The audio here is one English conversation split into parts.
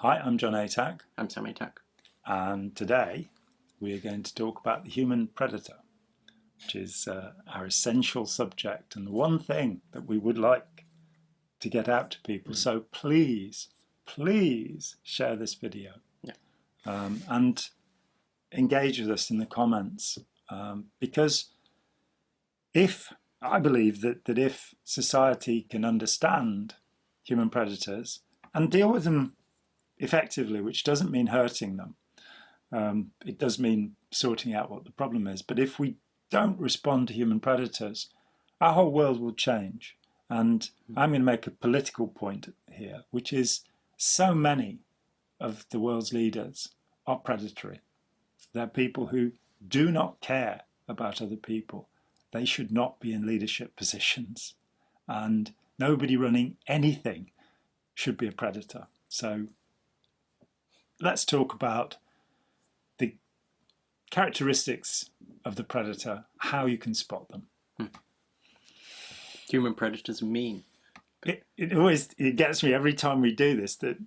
Hi, I'm John Atack. I'm Sam Atack. And today we are going to talk about the human predator, which is our essential subject and the one thing that we would like to get out to people. So please share this video and engage with us in the comments, because I believe that if society can understand human predators and deal with them effectively, which doesn't mean hurting them, it does mean sorting out what the problem is. But if we don't respond to human predators, our whole world will change. And I'm going to make a political point here, which is so many of the world's leaders are predatory. They're people who do not care about other people. They should not be in leadership positions. And nobody running anything should be a predator. So let's talk about the characteristics of the predator, how you can spot them. Human predators are mean. It gets me every time we do this, that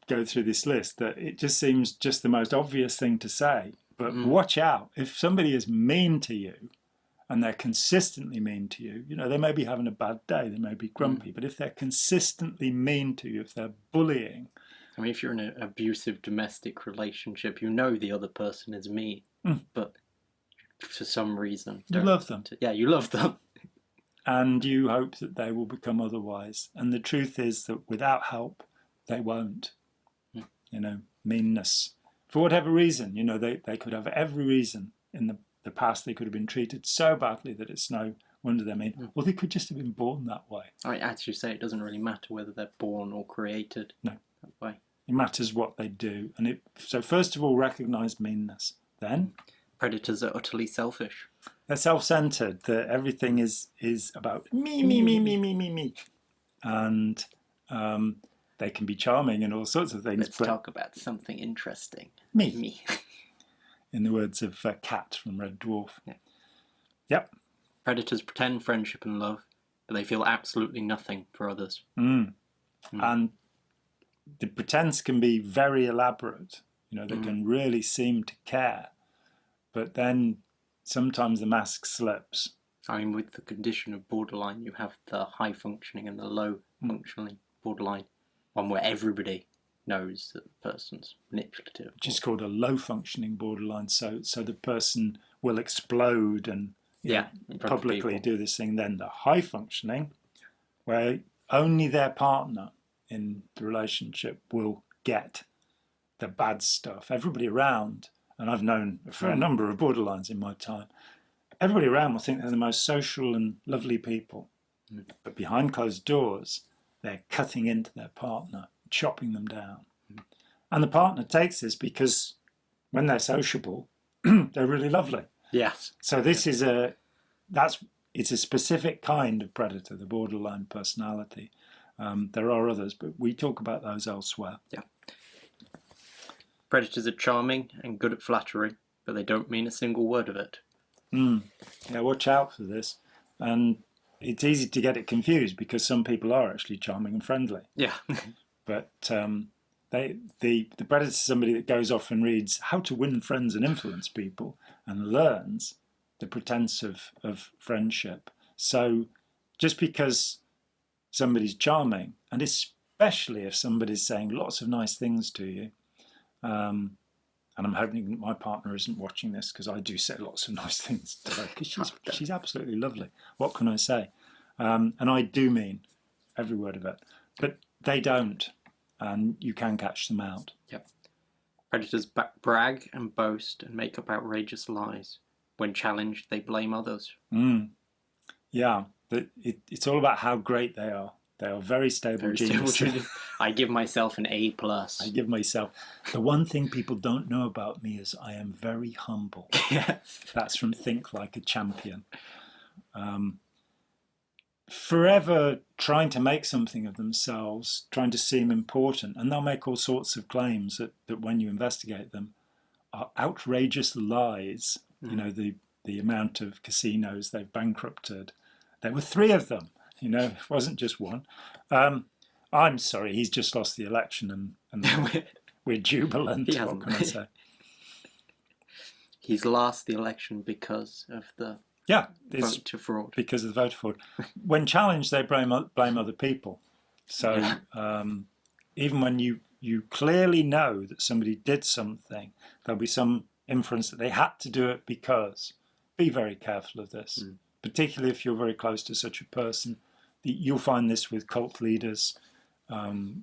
go through this list, that it just seems just the most obvious thing to say. But watch out. If somebody is mean to you and they're consistently mean to you, you know, they may be having a bad day, they may be grumpy, but if they're consistently mean to you, if they're bullying. I mean, if you're in an abusive domestic relationship, you know the other person is mean, but for some reason... You love them. You love them. And you hope that they will become otherwise. And the truth is that without help, they won't. You know, meanness. For whatever reason, you know, they could have every reason in the past they could have been treated so badly that it's no wonder they're mean. Or they could just have been born that way. I mean, as you say, it doesn't really matter whether they're born or created that way. It matters what they do. And so first of all, recognise meanness. Then? Predators are utterly selfish. They're self-centered, that everything is about me. And they can be charming and all sorts of things. Let's talk about something interesting. Me. In the words of Cat from Red Dwarf. Yeah. Yep. Predators pretend friendship and love, but they feel absolutely nothing for others. And the pretense can be very elaborate. You know, they can really seem to care. But then sometimes the mask slips. I mean, with the condition of borderline, you have the high functioning and the low functioning borderline, one where everybody knows that the person's manipulative. Which is called a low functioning borderline. So the person will explode and publicly do this thing. Then the high functioning, where only their partner in the relationship will get the bad stuff. Everybody around, and I've known for a number of borderlines in my time, everybody around will think they're the most social and lovely people. But behind closed doors, they're cutting into their partner, chopping them down. And the partner takes this because when they're sociable, they're really lovely. Yes. So this is it's a specific kind of predator, the borderline personality. There are others, but we talk about those elsewhere. Yeah. Predators are charming and good at flattery, but they don't mean a single word of it. Yeah, watch out for this. And it's easy to get it confused because some people are actually charming and friendly. Yeah. But the predator is somebody that goes off and reads how to win friends and influence people and learns the pretense of friendship. So just because somebody's charming, and especially if somebody's saying lots of nice things to you, and I'm hoping my partner isn't watching this because I do say lots of nice things to her because she's absolutely lovely. What can I say? And I do mean every word of it. But they don't, and you can catch them out. Yep. Predators brag and boast and make up outrageous lies. When challenged, they blame others. Yeah, but it's all about how great they are. They are very stable geniuses. I give myself an A+. I give myself... The one thing people don't know about me is I am very humble. Yes. That's from Think Like a Champion. Forever trying to make something of themselves, trying to seem important, and they'll make all sorts of claims that when you investigate them are outrageous lies. You know, the amount of casinos they've bankrupted. There were 3 of them. You know, it wasn't just one. I'm sorry, he's just lost the election and we're jubilant. He What hasn't. can I say? He's lost the election because of the voter fraud. Because of the voter fraud. When challenged, they blame other people. So even when you clearly know that somebody did something, there'll be some inference that they had to do it because. Be very careful of this, particularly if you're very close to such a person. You'll find this with cult leaders. For me,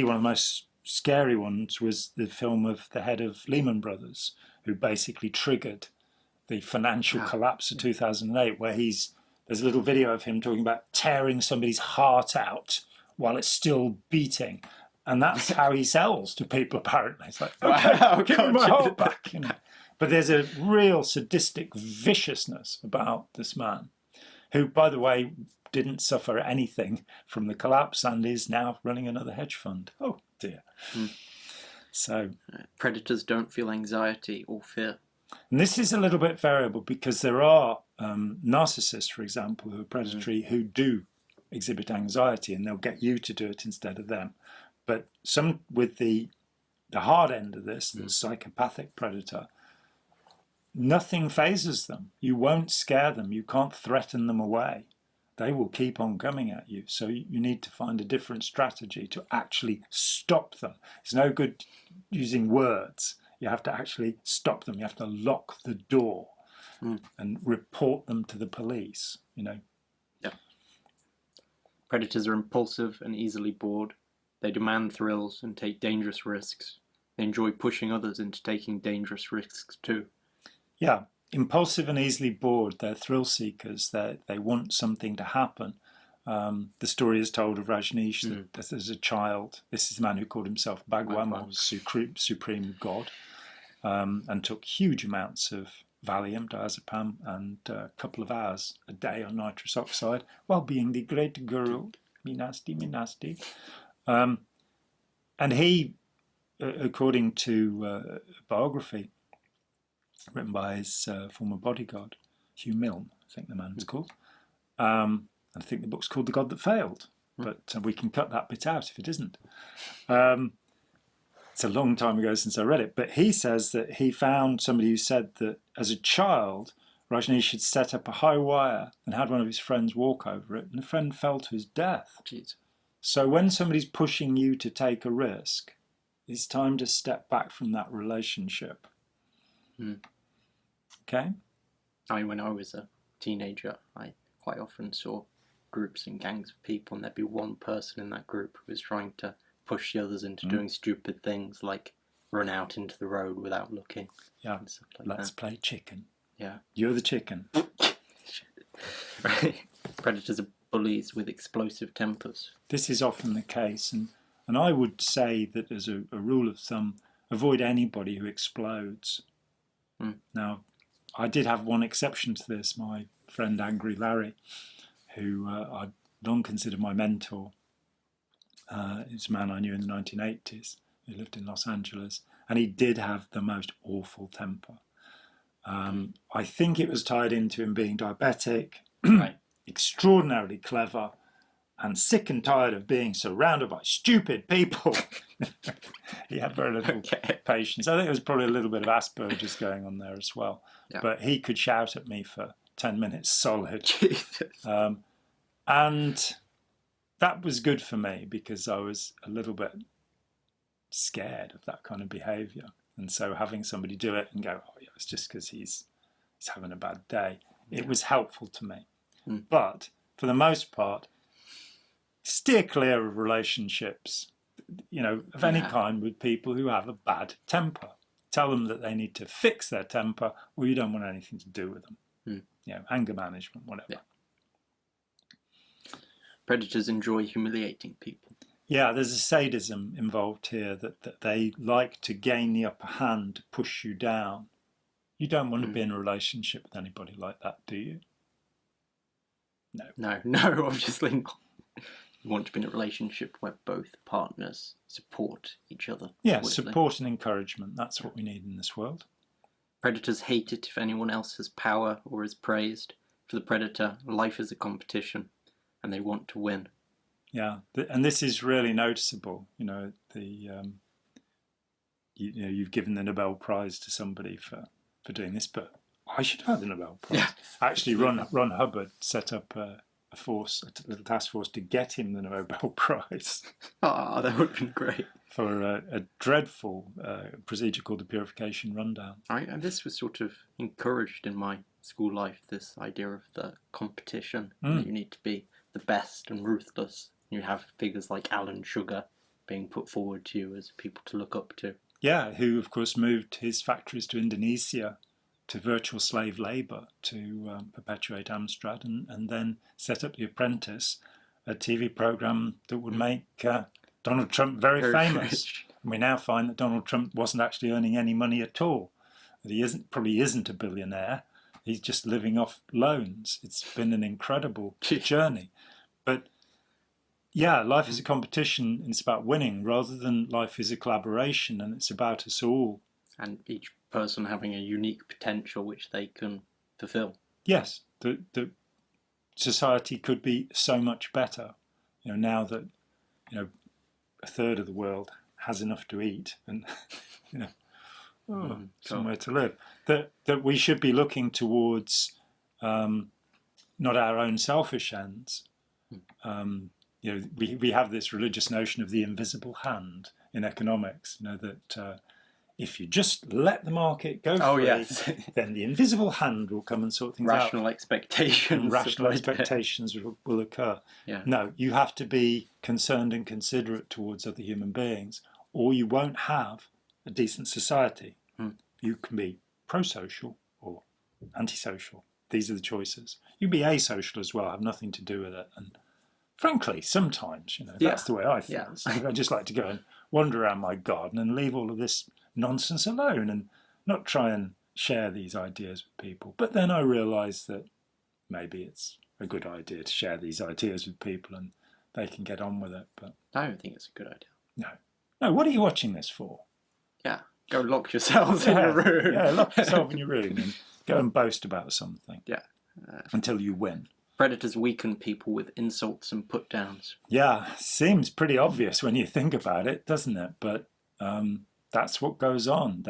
one of the most scary ones was the film of the head of Lehman Brothers, who basically triggered the financial collapse of 2008, where there's a little video of him talking about tearing somebody's heart out while it's still beating. And that's how he sells to people, apparently. It's like, okay, give me my heart back. You know? But there's a real sadistic viciousness about this man, who, by the way, didn't suffer anything from the collapse and is now running another hedge fund. Oh, dear. So predators don't feel anxiety or fear. And this is a little bit variable because there are narcissists, for example, who are predatory, who do exhibit anxiety, and they'll get you to do it instead of them. But some with the hard end of this, the psychopathic predator, nothing phases them. You won't scare them. You can't threaten them away. They will keep on coming at you. So you need to find a different strategy to actually stop them. It's no good using words. You have to actually stop them. You have to lock the door and report them to the police, you know. Yeah. Predators are impulsive and easily bored. They demand thrills and take dangerous risks. They enjoy pushing others into taking dangerous risks too. Yeah. Impulsive and easily bored. They're thrill seekers. They want something to happen. The story is told of Rajneesh that as a child, this is the man who called himself Bhagwan, or supreme god, and took huge amounts of Valium, diazepam, and a couple of hours a day on nitrous oxide while being the great guru, me nasty. And he, according to a biography written by his former bodyguard, Hugh Milne, I think the man was called. I think the book's called The God That Failed, but we can cut that bit out if it isn't. It's a long time ago since I read it, but he says that he found somebody who said that as a child, Rajneesh had set up a high wire and had one of his friends walk over it, and the friend fell to his death. Jeez. So when somebody's pushing you to take a risk, it's time to step back from that relationship. Okay? I mean, when I was a teenager, I quite often saw groups and gangs of people, and there'd be one person in that group who was trying to push the others into doing stupid things like run out into the road without looking. Yeah, and stuff like let's play chicken. Yeah. You're the chicken. Right. Predators are bullies with explosive tempers. This is often the case, and I would say that as a rule of thumb, avoid anybody who explodes. Now, I did have one exception to this, my friend Angry Larry, who I'd long considered my mentor. He's a man I knew in the 1980s. He lived in Los Angeles, and he did have the most awful temper. I think it was tied into him being diabetic, Right. extraordinarily clever, and sick and tired of being surrounded by stupid people. He had very little patience. I think there was probably a little bit of Asperger's going on there as well. Yeah. But he could shout at me for 10 minutes solid. Jesus. And that was good for me because I was a little bit scared of that kind of behaviour. And so having somebody do it and go, oh, yeah, it's just because he's having a bad day, it was helpful to me. But for the most part, steer clear of relationships, of any kind with people who have a bad temper. Tell them that they need to fix their temper, or you don't want anything to do with them. Anger management, whatever. Yeah. Predators enjoy humiliating people. Yeah, there's a sadism involved here that they like to gain the upper hand, to push you down. You don't want to be in a relationship with anybody like that, do you? No, obviously not. You want to be in a relationship where both partners support each other. Yeah, support and encouragement. That's what we need in this world. Predators hate it if anyone else has power or is praised. For the predator, life is a competition, and they want to win. Yeah, and this is really noticeable. You've given the Nobel Prize to somebody for doing this, but I should have the Nobel Prize. Yeah. Actually, Ron Hubbard set up a little task force to get him the Nobel Prize. Oh, that would have been great. For a dreadful procedure called the purification rundown. And this was sort of encouraged in my school life, this idea of the competition, that you need to be the best and ruthless. You have figures like Alan Sugar being put forward to you as people to look up to. Yeah, who of course moved his factories to Indonesia to virtual slave labour to perpetuate Amstrad, and then set up The Apprentice, a TV programme that would make Donald Trump very famous. Rich. And we now find that Donald Trump wasn't actually earning any money at all. That he probably isn't a billionaire. He's just living off loans. It's been an incredible journey. But yeah, life is a competition, and it's about winning rather than life is a collaboration, and it's about us all. And each person having a unique potential which they can fulfill. Yes, the society could be so much better. Now that a third of the world has enough to eat and somewhere to live, that we should be looking towards not our own selfish ends. We have this religious notion of the invisible hand in economics. That if you just let the market go free, then the invisible hand will come and sort things out. Rational expectations will occur. Yeah. No, you have to be concerned and considerate towards other human beings, or you won't have a decent society. You can be pro-social or antisocial. These are the choices. You can be asocial as well, have nothing to do with it. And frankly, sometimes, that's the way I feel. I just like to go and wander around my garden and leave all of this nonsense alone and not try and share these ideas with people. But then I realise that maybe it's a good idea to share these ideas with people and they can get on with it. But I don't think it's a good idea. No, what are you watching this for? Yeah, go lock yourselves in your room. Yeah, lock yourself in your room and go and boast about something. Yeah. Until you win. Predators weaken people with insults and put-downs. Yeah, seems pretty obvious when you think about it, doesn't it? But that's what goes on.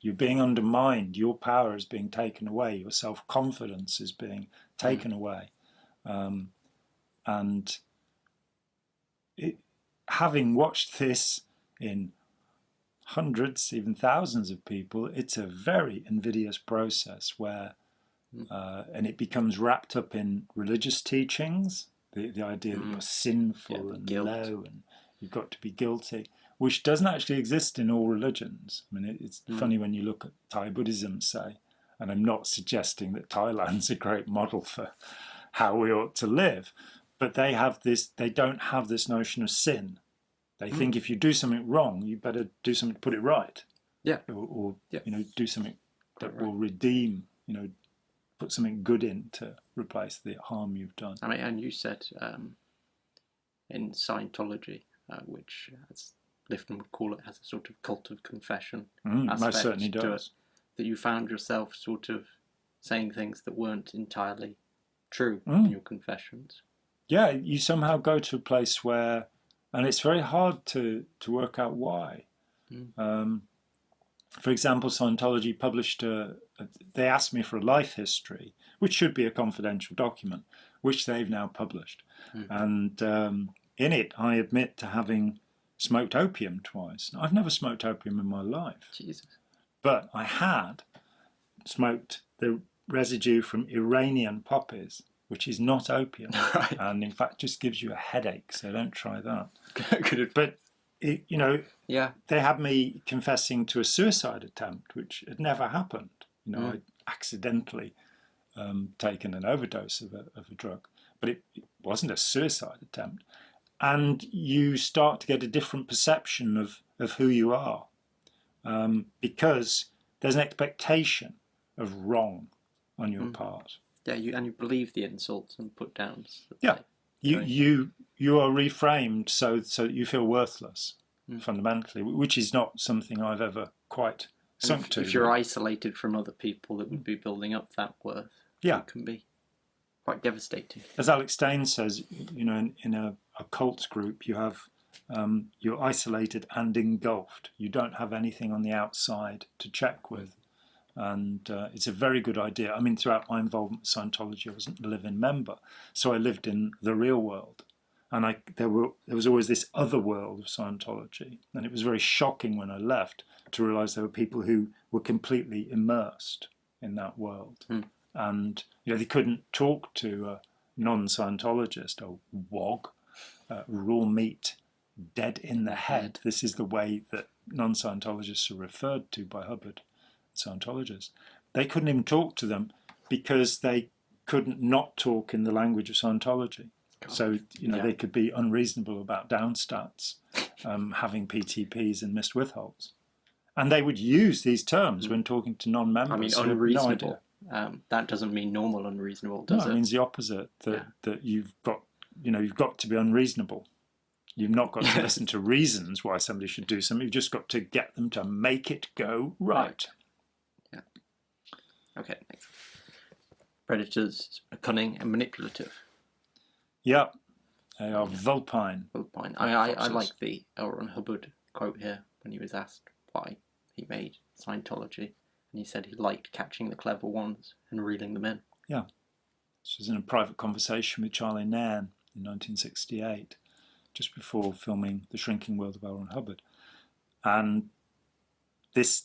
You're being undermined. Your power is being taken away. Your self-confidence is being taken away. And having watched this in hundreds, even thousands of people, it's a very invidious process where, and it becomes wrapped up in religious teachings, the idea that you're sinful and guilt. low and you've got to be guilty, which doesn't actually exist in all religions. I mean, it's funny when you look at Thai Buddhism, say, and I'm not suggesting that Thailand's a great model for how we ought to live, but they don't have this notion of sin. They think if you do something wrong, you better do something to put it right. Yeah. Or do something that will redeem, put something good in to replace the harm you've done. I mean, and you said in Scientology, which, as Lifton would call it, has a sort of cult of confession aspect most certainly to does. it, that you found yourself sort of saying things that weren't entirely true in your confessions. Yeah, you somehow go to a place where, and it's very hard to work out why. For example, Scientology published they asked me for a life history, which should be a confidential document, which they've now published. And in it, I admit to having smoked opium twice. Now, I've never smoked opium in my life. Jesus. But I had smoked the residue from Iranian poppies, which is not opium, Right. And in fact just gives you a headache, so don't try that. Good. But, Yeah. they had me confessing to a suicide attempt, which had never happened. I'd accidentally taken an overdose of a drug, but it wasn't a suicide attempt. And you start to get a different perception of who you are, because there's an expectation of wrong on your part. Yeah, you believe the insults and put downs. Yeah, you are reframed so that you feel worthless fundamentally, which is not something I've ever quite sunk to. If you're isolated from other people that would be building up that worth, Yeah, it can be. quite devastating. As Alex Stein says, in a cult group, you're isolated and engulfed. You don't have anything on the outside to check with. And it's a very good idea. I mean, throughout my involvement with Scientology, I wasn't a live-in member, so I lived in the real world. And there was always this other world of Scientology. And it was very shocking when I left to realise there were people who were completely immersed in that world. And they couldn't talk to a non-Scientologist, a WOG, raw meat, dead in the head. This is the way that non-Scientologists are referred to by Hubbard Scientologists. They couldn't even talk to them because they couldn't not talk in the language of Scientology. So, they could be unreasonable about downstats, having PTPs and missed withholds. And they would use these terms when talking to non-members. I mean, unreasonable. That doesn't mean normal unreasonable, does it? It means the opposite, that you've got to be unreasonable. You've not got to listen to reasons why somebody should do something. You've just got to get them to make it go right. Yeah. Okay, next. Predators are cunning and manipulative. Yeah, they are vulpine. Vulpine. I like the L. Ron Hubbard quote here when he was asked why he made Scientology. And he said he liked catching the clever ones and reeling them in. Yeah. This was in a private conversation with Charlie Nairn in 1968, just before filming The Shrinking World of L. Ron Hubbard. And there's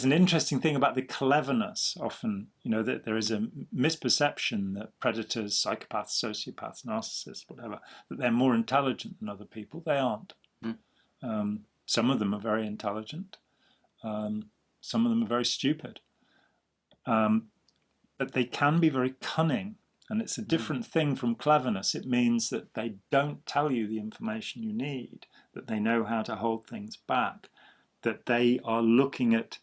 an interesting thing about the cleverness often, that there is a misperception that predators, psychopaths, sociopaths, narcissists, whatever, that they're more intelligent than other people. They aren't. Some of them are very intelligent. Some of them are very stupid. But they can be very cunning. And it's a different thing from cleverness. It means that they don't tell you the information you need, that they know how to hold things back, that they are looking at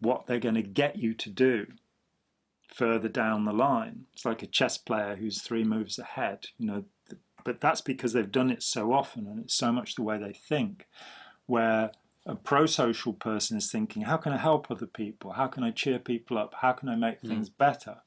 what they're going to get you to do further down the line. It's like a chess player who's 3 moves ahead, but that's because they've done it so often and it's so much the way they think, where a pro-social person is thinking, how can I help other people? How can I cheer people up? How can I make things better?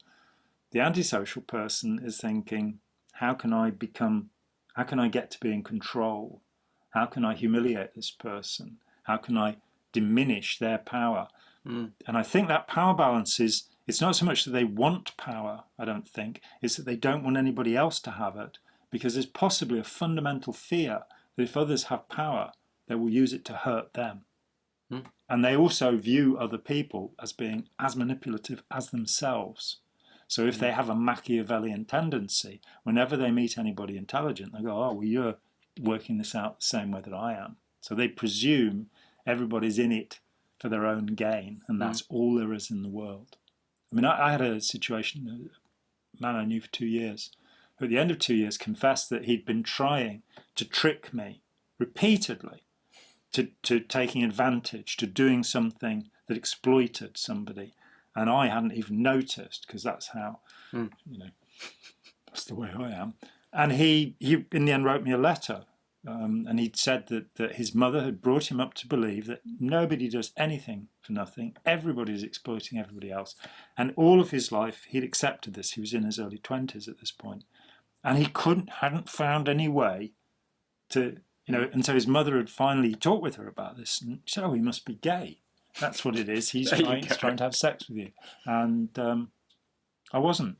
The antisocial person is thinking, how can I get to be in control? How can I humiliate this person? How can I diminish their power? And I think that power balance it's not so much that they want power, I don't think, it's that they don't want anybody else to have it, because there's possibly a fundamental fear that if others have power, they will use it to hurt them. And they also view other people as being as manipulative as themselves. So if they have a Machiavellian tendency, whenever they meet anybody intelligent, they go, oh, well, you're working this out the same way that I am. So they presume everybody's in it for their own gain, and that's all there is in the world. I mean, I had a situation, a man I knew for 2 years, who at the end of 2 years confessed that he'd been trying to trick me repeatedly to taking advantage, to doing something that exploited somebody. And I hadn't even noticed, because that's how, that's the way I am. And he in the end wrote me a letter. And he'd said that his mother had brought him up to believe that nobody does anything for nothing. Everybody is exploiting everybody else. And all of his life, he'd accepted this. He was in his early 20s at this point. And he hadn't found any way to, and so his mother had finally talked with her about this. And she said, oh, he must be gay. That's what it is. He's trying to have sex with you. And I wasn't.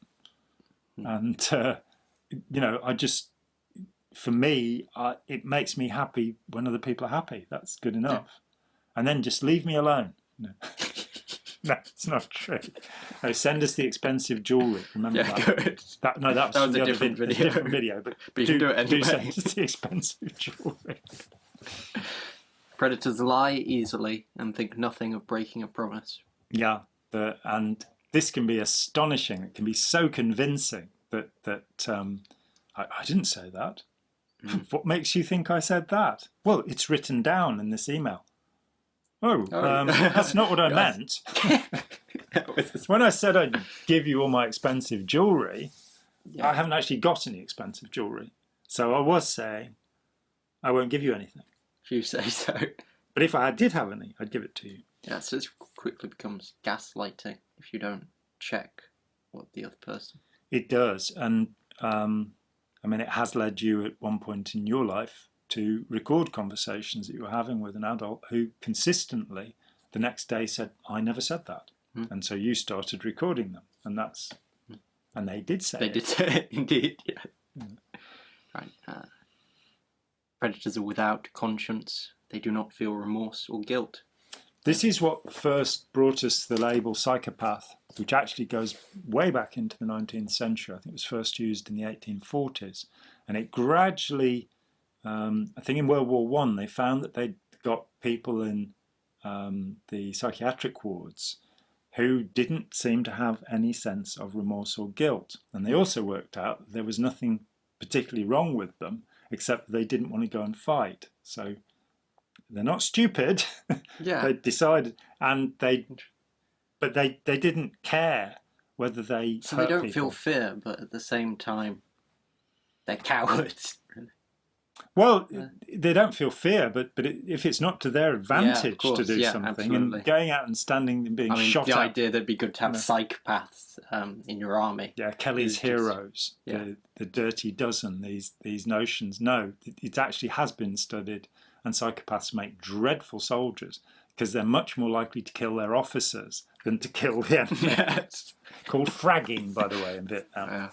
And, I just... For me, it makes me happy when other people are happy. That's good enough. Yeah. And then just leave me alone. No, no, it's not true. No, send us the expensive jewellery. Remember that? Good. That was a different video. But you can do it anyway. Do send us the expensive jewellery. Predators lie easily and think nothing of breaking a promise. Yeah, and this can be astonishing. It can be so convincing that I didn't say that. What makes you think I said that? Well, it's written down in this email. That's not what I meant. When I said I'd give you all my expensive jewellery, I haven't actually got any expensive jewellery. So I was saying I won't give you anything. If you say so. But if I did have any, I'd give it to you. Yeah, so it quickly becomes gaslighting if you don't check what the other person. It does. And I mean, it has led you at one point in your life to record conversations that you were having with an adult who consistently the next day said, I never said that. And so you started recording them. And that's, and they did say They it. did say it, indeed, yeah. Right. Predators are without conscience. They do not feel remorse or guilt. This is what first brought us the label psychopath, which actually goes way back into the 19th century. I think it was first used in the 1840s. And it gradually, I think in World War I, they found that they'd got people in the psychiatric wards who didn't seem to have any sense of remorse or guilt. And they also worked out that there was nothing particularly wrong with them, except that they didn't want to go and fight. So they're not stupid. Yeah. They decided, and they didn't care whether they So hurt they don't people. feel fear, but at the same time, they're cowards. Well, they don't feel fear, but if it's not to their advantage course, to do something, absolutely. and going out and standing and being I mean, shot the at. idea that it'd be good to have psychopaths in your army. Yeah, Kelly's is just- Heroes, yeah. the Dirty Dozen, these notions. No, it actually has been studied, and psychopaths make dreadful soldiers because they're much more likely to kill their officers than to kill the enemy. Yes. Called fragging, by the way, in Vietnam. Yeah.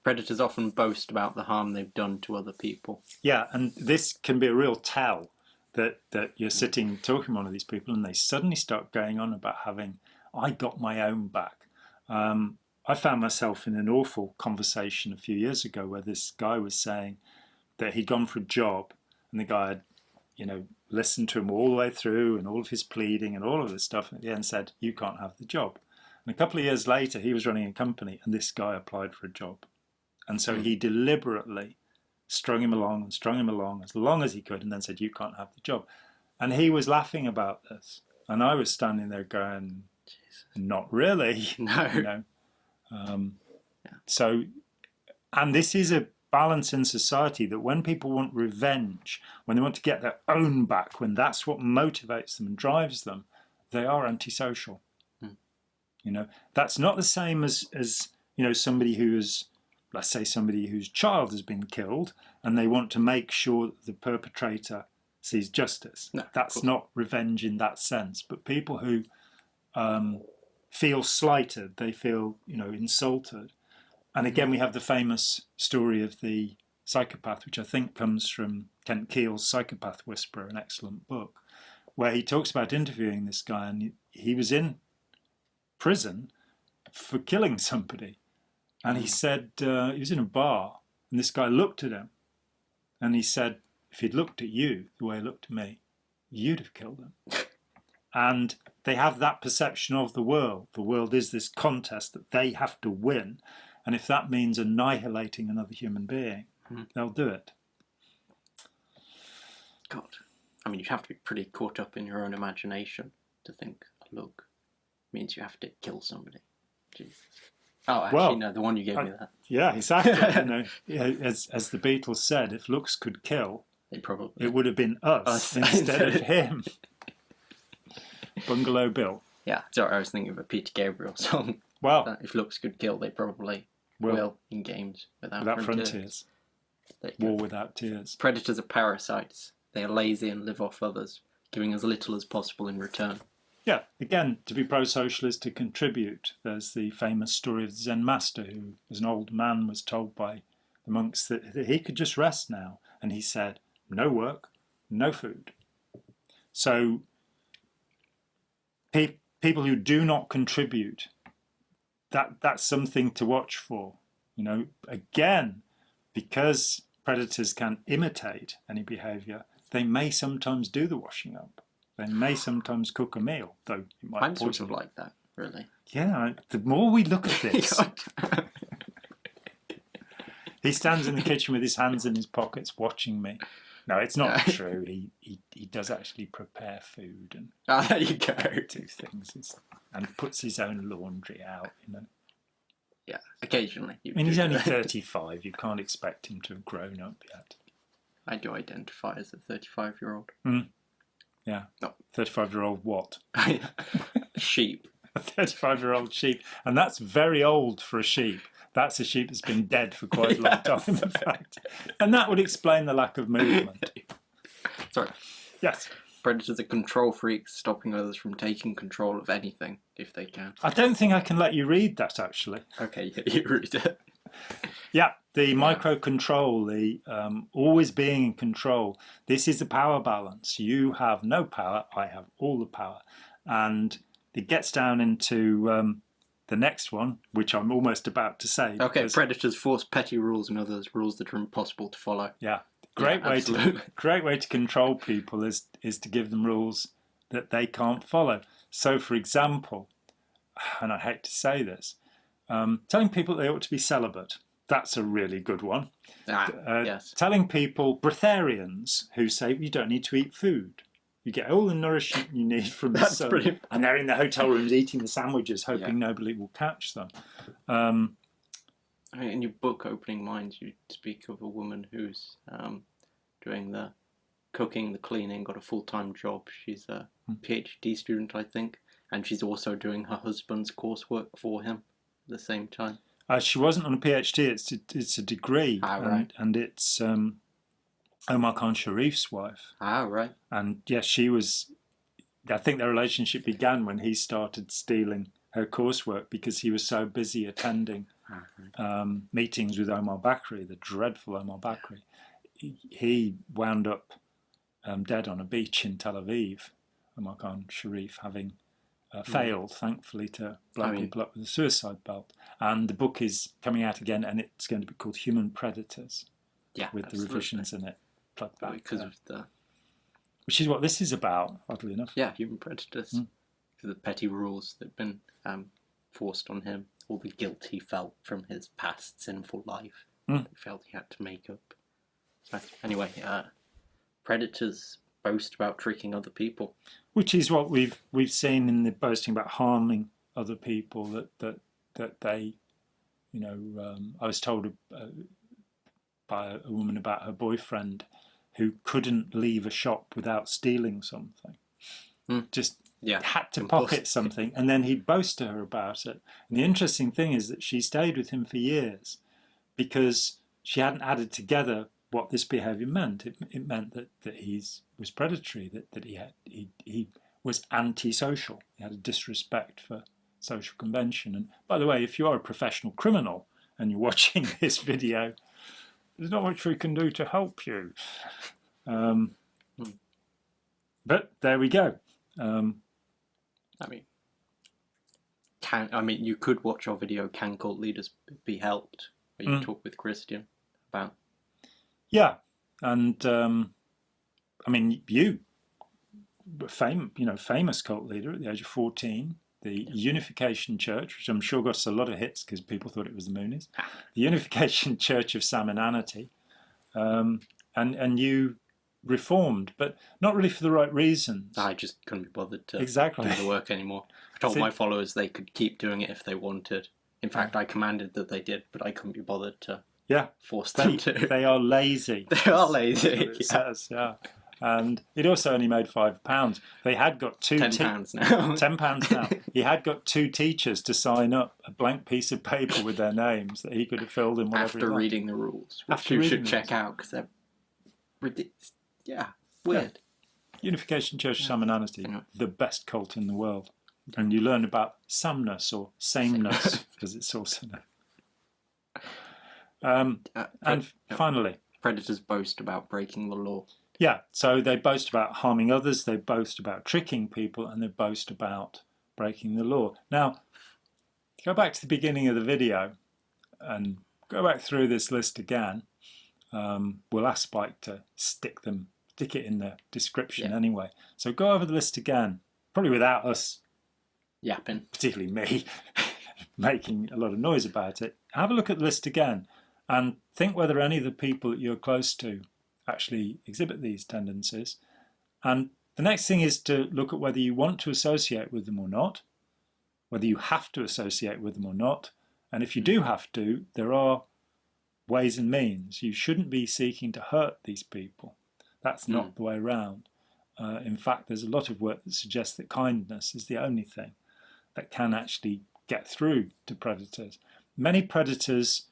Predators often boast about the harm they've done to other people. Yeah, and this can be a real tell that you're sitting talking to one of these people and they suddenly start going on about having, I got my own back. I found myself in an awful conversation a few years ago where this guy was saying that he'd gone for a job and the guy had, listened to him all the way through and all of his pleading and all of this stuff, and at the end said, you can't have the job. And a couple of years later, he was running a company and this guy applied for a job. And so he deliberately strung him along as long as he could, and then said, you can't have the job. And he was laughing about this. And I was standing there going, Jesus. Not really. No. So, and this is a balance in society that when people want revenge, when they want to get their own back, when that's what motivates them and drives them, they are antisocial. That's not the same as somebody who is, let's say somebody whose child has been killed and they want to make sure that the perpetrator sees justice. No, that's not revenge in that sense. But people who feel slighted, they feel, insulted. And again, we have the famous story of the psychopath, which I think comes from Kent Keel's Psychopath Whisperer, an excellent book, where he talks about interviewing this guy, and he was in prison for killing somebody. And he said, he was in a bar, and this guy looked at him, and he said, if he'd looked at you the way he looked at me, you'd have killed him. And they have that perception of the world. The world is this contest that they have to win. And if that means annihilating another human being, they'll do it. God. I mean, you have to be pretty caught up in your own imagination to think, look, means you have to kill somebody. Jesus. Oh, actually, no, the one you gave me that. Yeah, exactly. As the Beatles said, if looks could kill, it would have been us instead of him. Bungalow Bill. Yeah, sorry, I was thinking of a Peter Gabriel song. Well, if looks could kill, they probably will in games without frontiers. War without tears. Predators are parasites. They are lazy and live off others, giving as little as possible in return. Yeah, again, to be pro-social is to contribute. There's the famous story of the Zen master who, as an old man, was told by the monks that he could just rest now. And he said, no work, no food. So people who do not contribute, that's something to watch for. Again, because predators can imitate any behaviour, they may sometimes do the washing up. They may sometimes cook a meal, though it might. I'm sort of like that, really. Yeah, the more we look at this, he stands in the kitchen with his hands in his pockets, watching me. No, it's not true. He does actually prepare food and there you go. Do things and puts his own laundry out. Yeah, occasionally. I mean, he's only 35. You can't expect him to have grown up yet. I do identify as a 35-year-old. Yeah. 35-year-old what? Sheep. a 35-year-old sheep, and that's very old for a sheep. That's a sheep that's been dead for quite a long time, in fact. And that would explain the lack of movement. Sorry. Yes. Predators are control freaks, stopping others from taking control of anything if they can. I don't think I can let you read that, actually. Okay, yeah, you read it. Yeah, the micro-control, the always being in control. This is a power balance. You have no power, I have all the power. And it gets down into the next one, which I'm almost about to say. Okay, because, predators force petty rules and others, rules that are impossible to follow. Yeah, great way to control people is to give them rules that they can't follow. So, for example, and I hate to say this, telling people they ought to be celibate. That's a really good one. Yes. Telling people, breatharians, who say you don't need to eat food. You get all the nourishment you need from the sun. Brilliant. And they're in the hotel rooms eating the sandwiches, hoping nobody will catch them. In your book, Opening Minds, you speak of a woman who's doing the cooking, the cleaning, got a full-time job. She's a PhD student, I think, and she's also doing her husband's coursework for him at the same time. She wasn't on a PhD, it's a degree. Right. And it's Omar Khan Sharif's wife. Right. And yes, she was, I think their relationship began when he started stealing her coursework because he was so busy attending meetings with Omar Bakri, the dreadful Omar Bakri. He wound up dead on a beach in Tel Aviv, Omar Khan Sharif, having failed, thankfully, to blow people up with a suicide belt. And the book is coming out again, and it's going to be called Human Predators, with the revisions in it. Plug that because of the... Which is what this is about, oddly enough. Yeah, human predators. Because of the petty rules that have been forced on him, all the guilt he felt from his past sinful life, he felt he had to make up. So anyway, predators boast about tricking other people. Which is what we've seen in the boasting about harming other people, that they, I was told by a woman about her boyfriend who couldn't leave a shop without stealing something. Just had to pocket something, and then he'd boast to her about it. And the interesting thing is that she stayed with him for years because she hadn't added together what this behaviour meant. It meant that he was predatory, that he was antisocial. He had a disrespect for social convention. And by the way, if you are a professional criminal and you're watching this video, there's not much we can do to help you. But there we go. You could watch our video, Can Cult Leaders Be Helped, where you talk with Christian about... Yeah, and you were famous cult leader at the age of 14, the Unification Church, which I'm sure got us a lot of hits because people thought it was the Moonies, the Unification Church of Salmonanity, and you reformed, but not really for the right reasons. I just couldn't be bothered to do the work anymore. I told my followers they could keep doing it if they wanted. In fact, I commanded that they did, but I couldn't be bothered to force them to. They are lazy. They are lazy. It says, And it also only made £5. They had got £10 now. £10 now. He had got 2 teachers to sign up a blank piece of paper with their names that he could have filled in whatever after reading the rules, which you should check out because they're ridiculous. Yeah, weird. Unification Church of Salmonanity, the best cult in the world. And you learn about Samness or sameness, as it's also known. And finally, predators boast about breaking the law. Yeah, so they boast about harming others, they boast about tricking people, and they boast about breaking the law. Now, go back to the beginning of the video and go back through this list again. We'll ask Spike to stick it in the description anyway. So go over the list again, probably without us yapping, particularly me, making a lot of noise about it. Have a look at the list again and think whether any of the people that you're close to actually exhibit these tendencies. And the next thing is to look at whether you want to associate with them or not, whether you have to associate with them or not. And if you do have to, there are ways and means. You shouldn't be seeking to hurt these people. That's not the way around. In fact, there's a lot of work that suggests that kindness is the only thing that can actually get through to predators. Many predators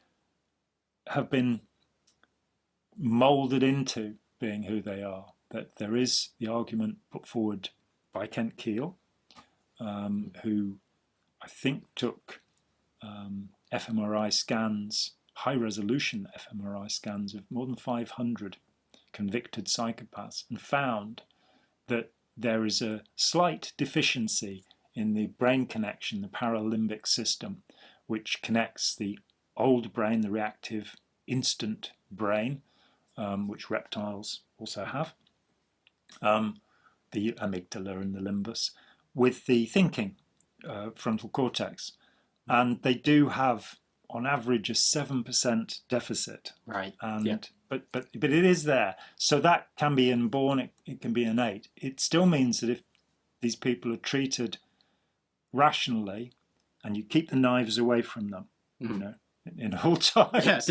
have been moulded into being who they are. That there is the argument put forward by Kent Keel, who I think took fMRI scans, high-resolution fMRI scans of more than 500 convicted psychopaths, and found that there is a slight deficiency in the brain connection, the paralimbic system, which connects the old brain, the reactive instant brain, which reptiles also have, the amygdala and the limbus, with the thinking frontal cortex. And they do have, on average, a 7% deficit. Right. And yeah. but it is there. So that can be inborn, it can be innate. It still means that if these people are treated rationally and you keep the knives away from them, you know, in all times. Yes.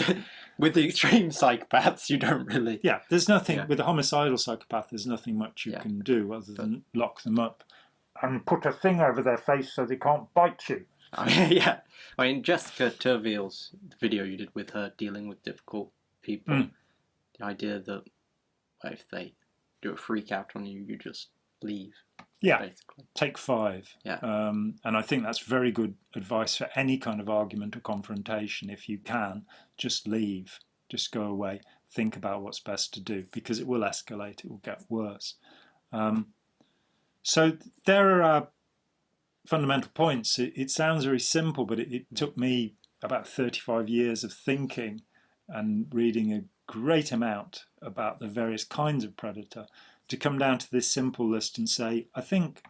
With the extreme psychopaths, you don't really... Yeah, there's nothing, with a homicidal psychopath, there's nothing much you can do other than lock them up and put a thing over their face so they can't bite you. Yeah. I mean, Jessica Turville's video you did with her dealing with difficult people, the idea that if they do a freak out on you, you just leave. Yeah, basically. Take 5. Yeah. And I think that's very good advice for any kind of argument or confrontation. If you can, just leave, just go away, think about what's best to do, because it will escalate, it will get worse. So there are our fundamental points. It sounds very simple, but it took me about 35 years of thinking and reading a great amount about the various kinds of predator to come down to this simple list and say, I think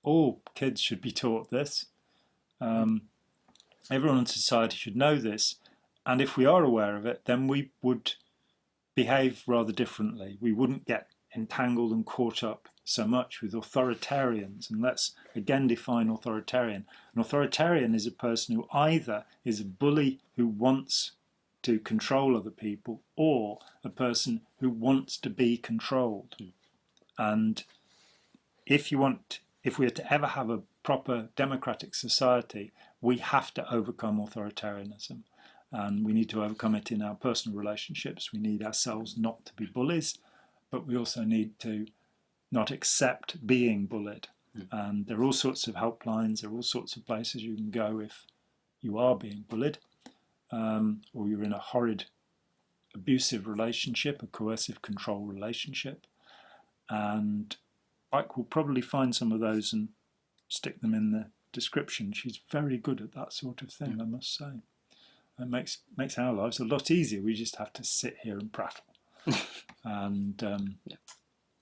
all kids should be taught this. Everyone in society should know this. And if we are aware of it, then we would behave rather differently. We wouldn't get entangled and caught up so much with authoritarians. And let's again define authoritarian. An authoritarian is a person who either is a bully who wants to control other people, or a person who wants to be controlled. And if we are to ever have a proper democratic society, we have to overcome authoritarianism. And we need to overcome it in our personal relationships. We need ourselves not to be bullies, but we also need to not accept being bullied. And there are all sorts of helplines, there are all sorts of places you can go if you are being bullied, or you're in a horrid abusive relationship, a coercive control relationship. And Ike will probably find some of those and stick them in the description. She's very good at that sort of thing, I must say. It makes our lives a lot easier. We just have to sit here and prattle. And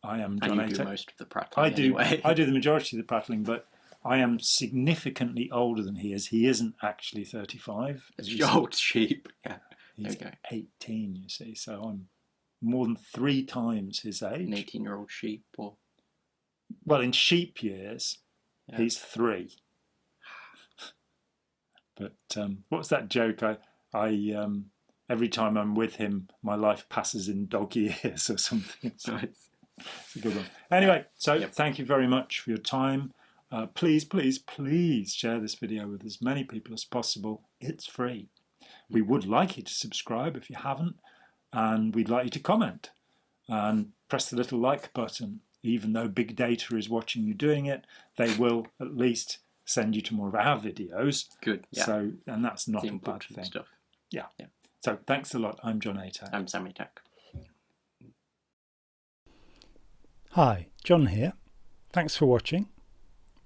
I am John And you do Atek. most of the prattling anyway. I do the majority of the prattling, but I am significantly older than he is. He isn't actually 35. It's old sheep. Yeah. He's 18, you see, so I'm more than 3 times his age. An 18-year-old sheep, or... Well, in sheep years, he's 3. But what's that joke? I every time I'm with him, my life passes in dog years or something. So it's a good one. Anyway, so thank you very much for your time. Please, please, please share this video with as many people as possible. It's free. We would like you to subscribe if you haven't, and we'd like you to comment and press the little like button. Even though big data is watching you doing it, they will at least send you to more of our videos. Good. Yeah. So, and that's not a bad thing. Stuff. Yeah. So thanks a lot. I'm John Atek. I'm Sam Atek. Hi, John here. Thanks for watching.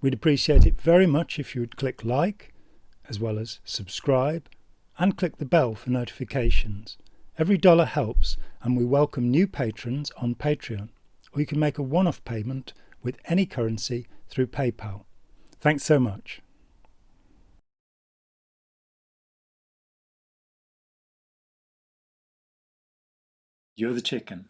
We'd appreciate it very much if you would click like, as well as subscribe, and click the bell for notifications. Every dollar helps, and we welcome new patrons on Patreon, or you can make a one-off payment with any currency through PayPal. Thanks so much. You're the chicken.